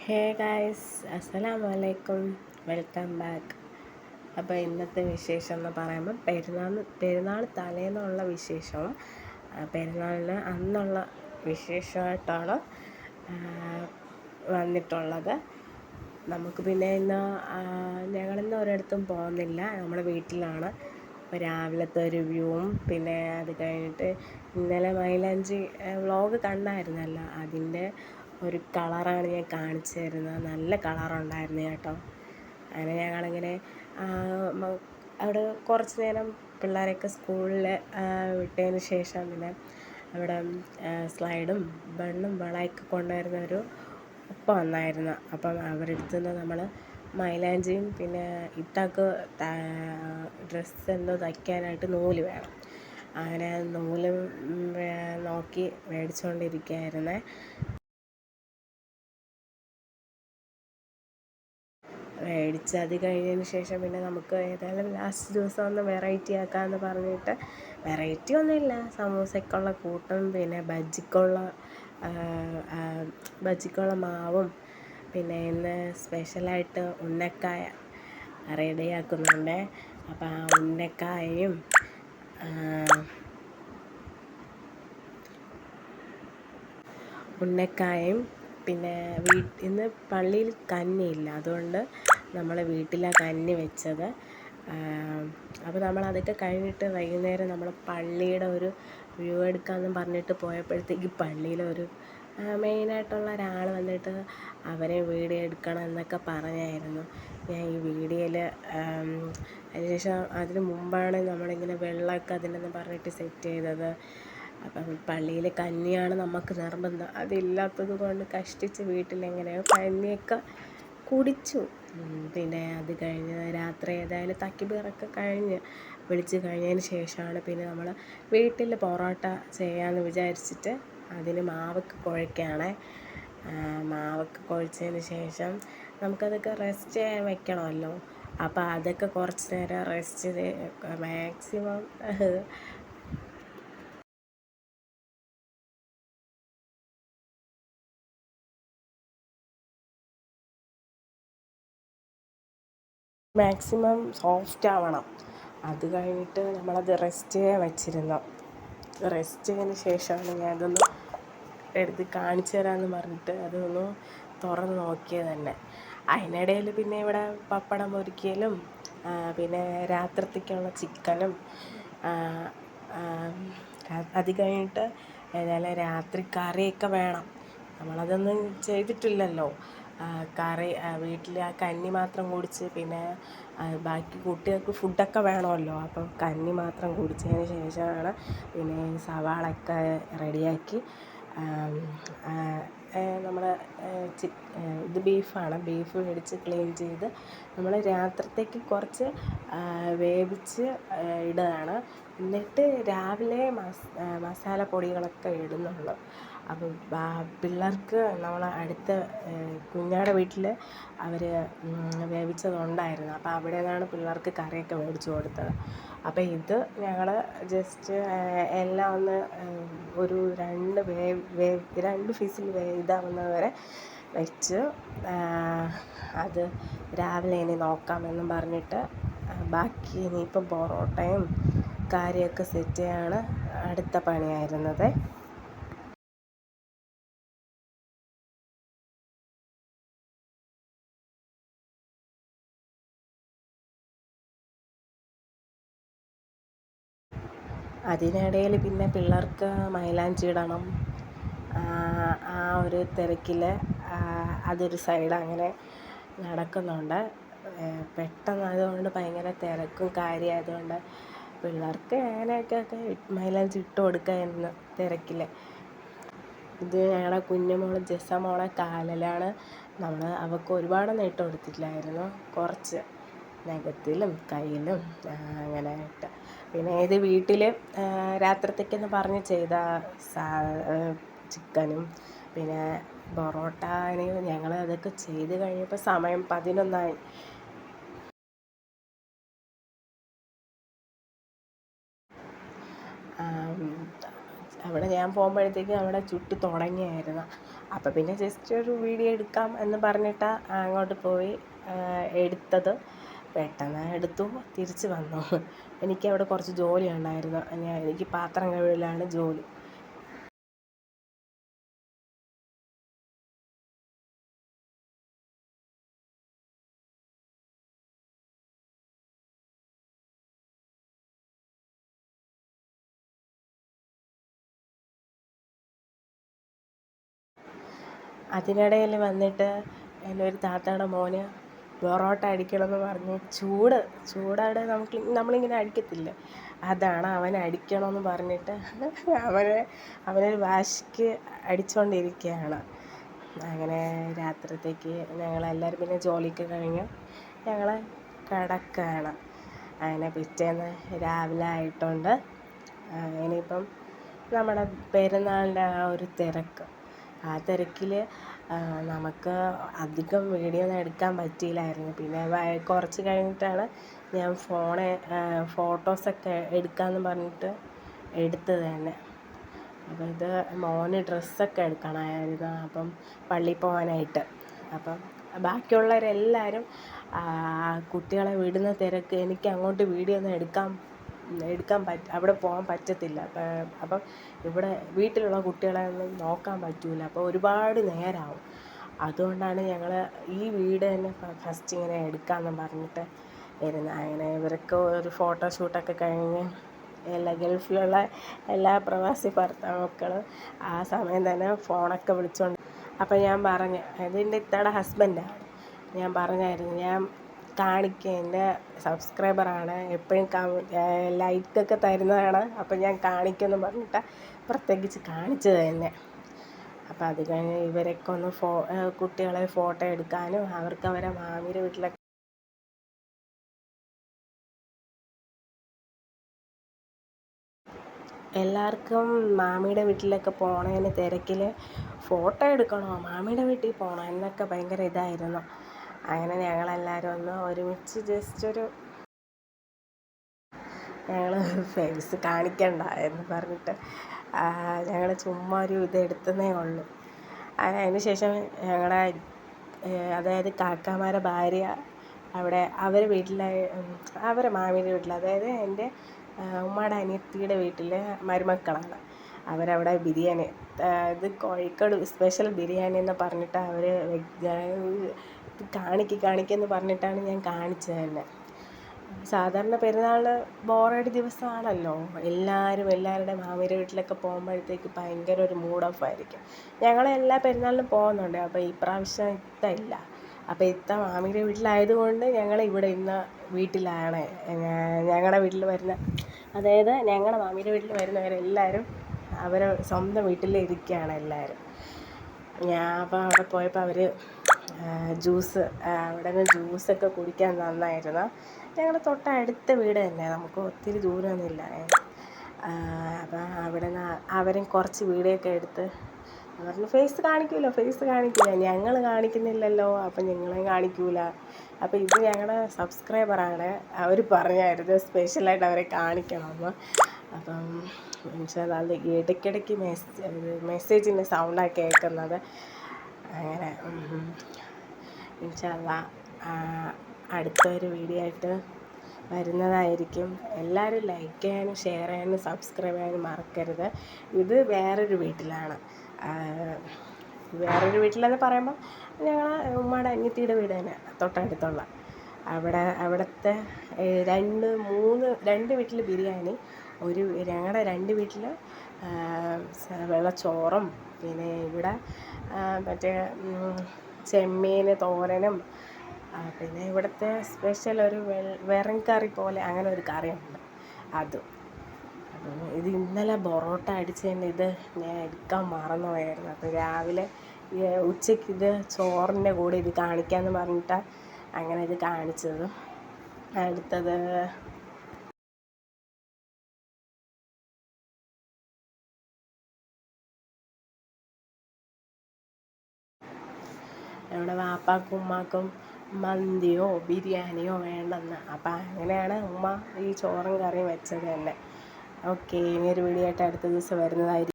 Hey guys, അസ്സലാമു അലൈക്കും, welcome back. അപ്പോൾ ഇന്നത്തെ വിശേഷം എന്ന് പറയുമ്പോൾ പെരുന്നാൾ തലേന്നുള്ള വിശേഷവും പെരുന്നാളിന് അന്നുള്ള വിശേഷമായിട്ടാണ് വന്നിട്ടുള്ളത്. നമുക്ക് പിന്നെ ഞങ്ങളിന്ന് ഒരിടത്തും പോകുന്നില്ല, നമ്മുടെ വീട്ടിലാണ്. അപ്പോൾ രാവിലത്തെ ഒരു വ്യൂവും പിന്നെ അത് കഴിഞ്ഞിട്ട് ഇന്നലെ മൈലാഞ്ചി വ്ളോഗ് കണ്ടായിരുന്നല്ലോ, അതിൻ്റെ ഒരു കളറാണ് ഞാൻ കാണിച്ചു തരുന്നത്. നല്ല കളറുണ്ടായിരുന്നു കേട്ടോ. അങ്ങനെ ഞങ്ങളിങ്ങനെ അവിടെ കുറച്ച് നേരം പിള്ളേരെയൊക്കെ സ്കൂളിൽ വിട്ടതിന് ശേഷം പിന്നെ അവിടെ സ്ലൈഡും ബണ്ണും വളയൊക്കെ കൊണ്ടുവരുന്നൊരു ഉപ്പ വന്നായിരുന്നു. അപ്പം അവരുടെ അടുത്ത് നിന്ന് നമ്മൾ മൈലാഞ്ചിയും പിന്നെ ഇത്താക്ക് ഡ്രസ്സ് എന്തോ തയ്ക്കാനായിട്ട് നൂല് വേണം. അങ്ങനെ നൂല് നോക്കി മേടിച്ചുകൊണ്ടിരിക്കുകയായിരുന്നേ. മേടിച്ച് അത് കഴിഞ്ഞതിന് ശേഷം പിന്നെ നമുക്ക് ഏതായാലും ലാസ്റ്റ് ദിവസം ഒന്ന് വെറൈറ്റി ആക്കാമെന്ന് പറഞ്ഞിട്ട്, വെറൈറ്റി ഒന്നുമില്ല, സമൂസയ്ക്കുള്ള കൂട്ടും പിന്നെ ബജ്ജിക്കുള്ള മാവും പിന്നെ ഇന്ന് സ്പെഷ്യലായിട്ട് ഉന്നക്കായ റെഡിയാക്കുന്നുണ്ട്. അപ്പം ആ ഉന്നക്കായയും പിന്നെ ഇന്ന് പള്ളിയിൽ കഞ്ഞിയില്ല, അതുകൊണ്ട് നമ്മൾ വീട്ടിലാണ് കഞ്ഞി വെച്ചത്. അപ്പോൾ നമ്മൾ അതൊക്കെ കഴിഞ്ഞിട്ട് വൈകുന്നേരം നമ്മൾ പള്ളിയുടെ ഒരു വ്യൂ എടുക്കാമെന്ന് പറഞ്ഞിട്ട് പോയപ്പോഴത്തേക്ക് പള്ളിയിലൊരു മെയിനായിട്ടുള്ള ഒരാൾ വന്നിട്ട് അവരെ വീഡിയോ എടുക്കണം എന്നൊക്കെ പറഞ്ഞായിരുന്നു. ഞാൻ ഈ വീഡിയോയിൽ അതിനുശേഷം അതിന് മുമ്പാണ് നമ്മളിങ്ങനെ വെള്ളമൊക്കെ അതിനെന്ന് പറഞ്ഞിട്ട് സെറ്റ് ചെയ്തത്. അപ്പം പള്ളിയിൽ കഞ്ഞിയാണ് നമുക്ക് നിർബന്ധം. അതില്ലാത്തത് കൊണ്ട് കഷ്ടിച്ച് വീട്ടിലെങ്ങനെയോ കഞ്ഞിയൊക്കെ കുടിച്ചു. പിന്നെ അത് കഴിഞ്ഞ് രാത്രി ഏതായാലും തക്കിബീറൊക്കെ വിളിച്ച് കഴിഞ്ഞതിന് ശേഷമാണ് പിന്നെ നമ്മൾ വീട്ടിൽ പൊറോട്ട ചെയ്യാമെന്ന് വിചാരിച്ചിട്ട് അതിന് മാവൊക്കെ കുഴയ്ക്കുകയാണ്. മാവൊക്കെ കുഴച്ചതിന് ശേഷം നമുക്കതൊക്കെ റെസ്റ്റ് ചെയ്യാൻ വെക്കണമല്ലോ. അപ്പോൾ അതൊക്കെ കുറച്ച് നേരം റെസ്റ്റ് മാക്സിമം സോഫ്റ്റ് ആവണം. അത് കഴിഞ്ഞിട്ട് നമ്മളത് റെസ്റ്റ് ചെയ്യാൻ വെച്ചിരുന്നു. റെസ്റ്റ് ചെയ്തതിന് ശേഷമാണ് ഞാൻ അതൊന്ന് എടുത്ത് കാണിച്ചു തരാമെന്ന് പറഞ്ഞിട്ട് അതൊന്ന് തുറന്ന് നോക്കിയത് തന്നെ. അതിനിടയിൽ പിന്നെ ഇവിടെ പപ്പടം പൊരിക്കലും പിന്നെ രാത്രിത്തേക്കുള്ള ചിക്കനും അത് കഴിഞ്ഞിട്ട് ഏതായാലും രാത്രി കറിയൊക്കെ വേണം. നമ്മളതൊന്നും ചെയ്തിട്ടില്ലല്ലോ. കറി വീട്ടിൽ ആ കഞ്ഞി മാത്രം കുടിച്ച് പിന്നെ ബാക്കി കുട്ടികൾക്ക് ഫുഡൊക്കെ വേണമല്ലോ. അപ്പം കഞ്ഞി മാത്രം കുടിച്ചതിന് ശേഷമാണ് പിന്നെ സവാളയൊക്കെ റെഡിയാക്കി നമ്മൾ ബീഫാണ്, ബീഫ് മേടിച്ച് ക്ലീൻ ചെയ്ത് നമ്മൾ രാത്രിത്തേക്ക് കുറച്ച് വേവിച്ച് ഇടുകയാണ്. എന്നിട്ട് രാവിലെ മസാലപ്പൊടികളൊക്കെ ഇടുന്നുള്ളൂ. അപ്പം പിള്ളേർക്ക് നമ്മൾ അടുത്ത കുഞ്ഞാടെ വീട്ടിൽ അവർ വേവിച്ചതുണ്ടായിരുന്നു. അപ്പോൾ അവിടെ നിന്നാണ് പിള്ളേർക്ക് കറിയൊക്കെ മേടിച്ച് കൊടുത്തത്. അപ്പോൾ ഇത് ഞങ്ങൾ ജസ്റ്റ് എല്ലാം ഒന്ന് ഒരു 2 ഫിസിൽ ഇതാവുന്നത് വരെ വെച്ച് അത് രാവിലെ ഇനി നോക്കാമെന്നും പറഞ്ഞിട്ട് ബാക്കി ഇനിയിപ്പം പൊറോട്ടയും കാര്യമൊക്കെ സെറ്റ് ചെയ്യാണ് അടുത്ത പണിയായിരുന്നത്. അതിനിടയിൽ പിന്നെ പിള്ളേർക്ക് മൈലാഞ്ചി ഇടണം. ആ ഒരു തിരക്കിൽ അതൊരു സൈഡ് അങ്ങനെ നടക്കുന്നുണ്ട്. പെട്ടെന്നായതുകൊണ്ട് ഭയങ്കര തിരക്കും കാര്യമായതുകൊണ്ട് പിള്ളേർക്ക് എങ്ങനെയൊക്കെ മൈലാഞ്ചി ഇട്ട് കൊടുക്കുക എന്ന തിരക്കിൽ. ഇത് ഞങ്ങളുടെ കുഞ്ഞുമോൾ ജെസ്സമോളെ കാലിലാണ്. നമ്മൾ അവൾക്ക് ഒരുപാടൊന്നും ഇട്ട് കൊടുത്തില്ലായിരുന്നു, കുറച്ച് നഖത്തിലും കയ്യിലും അങ്ങനെ ഇട്ട്. പിന്നെ ഇത് വീട്ടിൽ രാത്രിത്തേക്കെന്ന് പറഞ്ഞ് ചെയ്ത ചിക്കനും പിന്നെ പൊറോട്ടന് ഞങ്ങൾ അതൊക്കെ ചെയ്ത് കഴിഞ്ഞപ്പോൾ സമയം 11 ആയി. അവിടെ ഞാൻ പോകുമ്പോഴത്തേക്കും അവിടെ ചുട്ട് തുടങ്ങിയായിരുന്നു. അപ്പോൾ പിന്നെ ജസ്റ്റ് ഒരു വീഡിയോ എടുക്കാം എന്ന് പറഞ്ഞിട്ട് അങ്ങോട്ട് പോയി എടുത്തത്. പെട്ടെന്ന് എടുത്തു, തിരിച്ച് വന്നു. എനിക്കവിടെ കുറച്ച് ജോലി ഉണ്ടായിരുന്നു. എനിക്ക് പാത്രം കഴുകലാണ് ജോലി. അതിനിടയിൽ വന്നിട്ട് എൻ്റെ ഒരു താത്തയുടെ മോന് പൊറോട്ട അടിക്കണമെന്ന് പറഞ്ഞ് ചൂടോടെ നമ്മളിങ്ങനെ അടിക്കത്തില്ലേ, അതാണ് അവൻ അടിക്കണമെന്ന് പറഞ്ഞിട്ട് അവനൊരു വാശിക്ക് അടിച്ചുകൊണ്ടിരിക്കുകയാണ്. അങ്ങനെ രാത്രിത്തേക്ക് ഞങ്ങളെല്ലാവരും പിന്നെ ജോലിക്ക് കഴിഞ്ഞ് ഞങ്ങൾ കിടക്കുകയാണ്. അങ്ങനെ പിറ്റേന്ന് രാവിലെ ആയിട്ടുണ്ട്. ഇനിയിപ്പം നമ്മുടെ പെരുന്നാളിൻ്റെ ആ ഒരു തിരക്ക്, ആ തിരക്കിൽ നമുക്ക് അധികം വീഡിയോ ഒന്നും എടുക്കാൻ പറ്റിയില്ലായിരുന്നു. പിന്നെ കുറച്ച് കഴിഞ്ഞിട്ടാണ് ഞാൻ ഫോട്ടോസൊക്കെ എടുക്കാമെന്ന് പറഞ്ഞിട്ട് എടുത്തത് തന്നെ. അപ്പോൾ ഇത് മോന് ഡ്രസ്സൊക്കെ എടുക്കണമായിരുന്നു, അപ്പം പള്ളിയിൽ പോകാനായിട്ട്. അപ്പം ബാക്കിയുള്ളവരെല്ലാവരും കുട്ടികളെ വിടുന്ന തിരക്ക്, എനിക്ക് അങ്ങോട്ട് വീഡിയോ ഒന്നും അവിടെ പോകാൻ പറ്റത്തില്ല. അപ്പം ഇവിടെ വീട്ടിലുള്ള കുട്ടികളെ ഒന്നും നോക്കാൻ പറ്റില്ല. അപ്പോൾ ഒരുപാട് നേരമാവും. അതുകൊണ്ടാണ് ഞങ്ങൾ ഈ വീട് തന്നെ ഫസ്റ്റ് ഇങ്ങനെ എടുക്കാമെന്ന് പറഞ്ഞിട്ട് ഇരുന്നത്. അങ്ങനെ ഇവർക്ക് ഒരു ഫോട്ടോഷൂട്ടൊക്കെ കഴിഞ്ഞ് ഗൾഫിലുള്ള എല്ലാ പ്രവാസി ഭർത്താക്കളും ആ സമയം തന്നെ ഫോണൊക്കെ വിളിച്ചുകൊണ്ട്. അപ്പോൾ ഞാൻ പറഞ്ഞു, ഇതിൻ്റെ ഇത്തയുടെ ഹസ്ബൻഡാണ്. ഞാൻ പറഞ്ഞായിരുന്നു, ഞാൻ കാണിക്കുക, എൻ്റെ സബ്സ്ക്രൈബറാണ്, എപ്പോഴും ലൈക്കൊക്കെ തരുന്നതാണ്, അപ്പം ഞാൻ കാണിക്കുമെന്ന് പറഞ്ഞിട്ട് പ്രത്യേകിച്ച് കാണിച്ചത് തന്നെ. അപ്പം അത് കഴിഞ്ഞ് ഇവരൊക്കെ ഒന്ന് കുട്ടികളെ ഫോട്ടോ എടുക്കാനും അവർക്ക് അവരെ മാമിയുടെ വീട്ടിലൊക്കെ എല്ലാവർക്കും മാമിയുടെ വീട്ടിലൊക്കെ പോണതിന് തിരക്കിൽ ഫോട്ടോ എടുക്കണോ, മാമിയുടെ വീട്ടിൽ പോകണോ എന്നൊക്കെ ഭയങ്കര ഇതായിരുന്നു. അങ്ങനെ ഞങ്ങളെല്ലാവരും ഒന്ന് ഒരുമിച്ച് ജസ്റ്റ് ഞങ്ങൾ ഫേസ് കാണിക്കണ്ട എന്ന് പറഞ്ഞിട്ട് ഞങ്ങൾ ചുമ്മാ ഒരു ഇതെടുത്തതേ ഉള്ളൂ. അതിന് ശേഷം ഞങ്ങളുടെ അതായത് കാക്കാമാരുടെ ഭാര്യ അവിടെ അവരെ മാമിയുടെ വീട്ടിൽ, അതായത് എൻ്റെ ഉമ്മയുടെ അനിയത്തിയുടെ വീട്ടിൽ മരുമക്കളാണ്. അവരവിടെ ബിരിയാണി, ഇത് കോഴിക്കോട് സ്പെഷ്യൽ ബിരിയാണി എന്ന് പറഞ്ഞിട്ട് അവർ കാണിക്കെന്ന് പറഞ്ഞിട്ടാണ് ഞാൻ കാണിച്ചത് തന്നെ. സാധാരണ പെരുന്നാൾ ബോറടി ദിവസമാണല്ലോ. എല്ലാവരുടെ മാമിയുടെ വീട്ടിലൊക്കെ പോകുമ്പോഴത്തേക്ക് ഭയങ്കര ഒരു മൂഡ് ഓഫ് ആയിരിക്കും. ഞങ്ങളെല്ലാ പെരുന്നാളിനും പോകുന്നുണ്ട്. അപ്പോൾ ഈ പ്രാവശ്യം ഇല്ല. അപ്പോൾ മാമിയുടെ വീട്ടിലായതുകൊണ്ട് ഞങ്ങൾ ഇവിടെ ഇന്ന് വീട്ടിലാണ്. ഞങ്ങളുടെ വീട്ടിൽ വരുന്ന, അതായത് ഞങ്ങളുടെ മാമിയുടെ വീട്ടിൽ വരുന്നവരെല്ലാവരും അവർ സ്വന്തം വീട്ടിൽ ഇരിക്കുകയാണ് എല്ലാവരും. അപ്പോൾ അവിടെ പോയപ്പോൾ അവർ അവിടെ നിന്ന് ജ്യൂസൊക്കെ കുടിക്കാൻ നന്നായിരുന്നു. ഞങ്ങളുടെ തൊട്ടടുത്ത വീട് തന്നെ, നമുക്ക് ഒത്തിരി ദൂരമൊന്നുമില്ല. അപ്പം അവിടെ നിന്ന് അവരും കുറച്ച് വീഡിയോ ഒക്കെ എടുത്ത് പറഞ്ഞു, ഫേസ് കാണിക്കില്ല, ഞങ്ങൾ കാണിക്കുന്നില്ലല്ലോ, അപ്പം ഞങ്ങളെ കാണിക്കൂല. അപ്പോൾ ഇത് ഞങ്ങളുടെ സബ്സ്ക്രൈബറാണ്, അവർ പറഞ്ഞായിരുന്നു സ്പെഷ്യലായിട്ട് അവരെ കാണിക്കണമെന്ന്. അപ്പം അത് ഇടയ്ക്കിടയ്ക്ക് മെസ്സേജിൻ്റെ സൗണ്ടാണ് കേൾക്കുന്നത്. അങ്ങനെ ഇൻഷാ അല്ലാഹ് അടുത്തൊരു വീഡിയോ ആയിട്ട് വരുന്നതായിരിക്കും. എല്ലാവരും ലൈക്ക് ചെയ്യാനും ഷെയർ ചെയ്യാനും സബ്സ്ക്രൈബ് ചെയ്യാനും മറക്കരുത്. ഇത് വേറൊരു വീട്ടിലാണ്. വേറൊരു വീട്ടിലെന്ന് പറയുമ്പം ഞങ്ങൾ ഉമ്മയുടെ അനിയത്തിയുടെ വീട് തന്നെ തൊട്ടടുത്തുള്ള. അവിടുത്തെ രണ്ട് വീട്ടിൽ ബിരിയാണി, ഞങ്ങളുടെ 2 വീട്ടിൽ വെള്ളച്ചോറും, പിന്നെ ഇവിടെ മറ്റേ ചെമ്മീൻ തോരനും, പിന്നെ ഇവിടുത്തെ സ്പെഷ്യൽ ഒരു വെറും കറി പോലെ അങ്ങനെ ഒരു കറിയുണ്ട്, അതും. അപ്പം ഇത് ഇന്നലെ പൊറോട്ട അടിച്ചതിൻ്റെ ഇത് ഞാൻ എടുക്കാൻ മറന്നുപോയായിരുന്നു. അപ്പോൾ രാവിലെ ഉച്ചയ്ക്ക് ഇത് ചോറിൻ്റെ കൂടെ ഇത് കാണിക്കാമെന്ന് പറഞ്ഞിട്ടാണ് അങ്ങനെ ഇത് കാണിച്ചത്. അടുത്തത് നമ്മുടെ വാപ്പാക്കും ഉമ്മാക്കും മന്തിയോ ബിരിയാണിയോ വേണ്ടെന്ന്. അപ്പം അങ്ങനെയാണ് ഉമ്മ ഈ ചോറും കറിയും വെച്ചത് തന്നെ. ഓക്കെ, ഇനിയൊരു വീഡിയോ ആയിട്ട് അടുത്ത ദിവസം വരുന്നതായിരിക്കും.